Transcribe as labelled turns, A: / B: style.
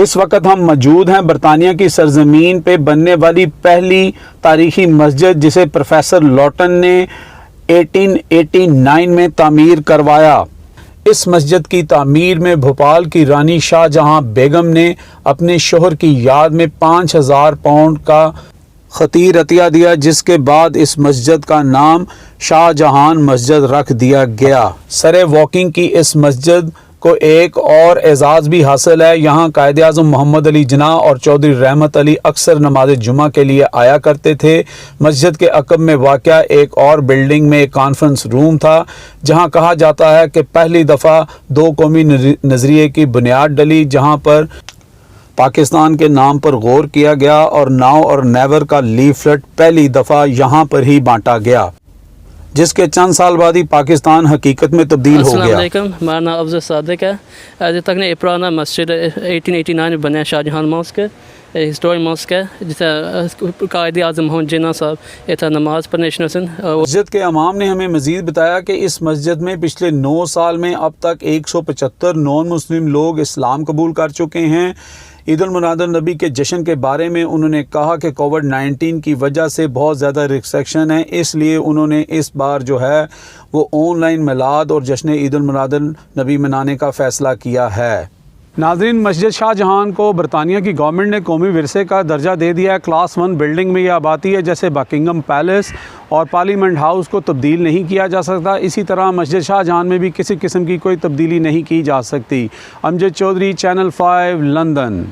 A: اس وقت ہم موجود ہیں برطانیہ کی سرزمین پہ بننے والی پہلی تاریخی مسجد جسے پروفیسر لوٹن نے 1889 میں تعمیر کروایا۔ اس مسجد کی تعمیر میں بھوپال کی رانی شاہ جہاں بیگم نے اپنے شوہر کی یاد میں 5000 پاؤنڈ کا خطیر عطیہ دیا، جس کے بعد اس مسجد کا نام شاہ جہان مسجد رکھ دیا گیا۔ سرے واکنگ کی اس مسجد کو ایک اور اعزاز بھی حاصل ہے۔ یہاں قائد اعظم محمد علی جناح اور چودھری رحمت علی اکثر نماز جمعہ کے لیے آیا کرتے تھے۔ مسجد کے عقب میں واقع ایک اور بلڈنگ میں ایک کانفرنس روم تھا، جہاں کہا جاتا ہے کہ پہلی دفعہ دو قومی نظریے کی بنیاد ڈلی، جہاں پر پاکستان کے نام پر غور کیا گیا اور ناؤ اور نیور کا لیفلٹ پہلی دفعہ یہاں پر ہی بانٹا گیا، جس کے چند سال بعد ہی پاکستان حقیقت میں تبدیل ہو گیا۔
B: السلام علیکم، میرا نام افضل صادق ہے۔ ابھی تک نے پرانا مسجد 1889 میں بنیا Shah Jahan mask, historic mask ہے، جسے قائد اعظم محمد جناح صاحب اتنا نماز پڑھنے سن۔
A: مسجد کے امام نے ہمیں مزید بتایا کہ اس مسجد میں پچھلے 9 سال میں اب تک 175 نان مسلم لوگ اسلام قبول کر چکے ہیں۔ عید المناد النبی کے جشن کے بارے میں انہوں نے کہا کہ کووڈ-19 کی وجہ سے بہت زیادہ ریسٹرکشن ہے، اس لیے انہوں نے اس بار جو ہے وہ آن لائن میلاد اور جشن عید المناد النبی منانے کا فیصلہ کیا ہے۔ ناظرین، مسجد شاہ جہان کو برطانیہ کی گورنمنٹ نے قومی ورثے کا درجہ دے دیا ہے۔ کلاس 1 بلڈنگ میں یہ آبادی ہے، جیسے بکنگم پیلس اور پارلیمنٹ ہاؤس کو تبدیل نہیں کیا جا سکتا، اسی طرح مسجد شاہ جہان میں بھی کسی قسم کی کوئی تبدیلی نہیں کی جا سکتی۔ امجد چودھری، چینل 5، لندن۔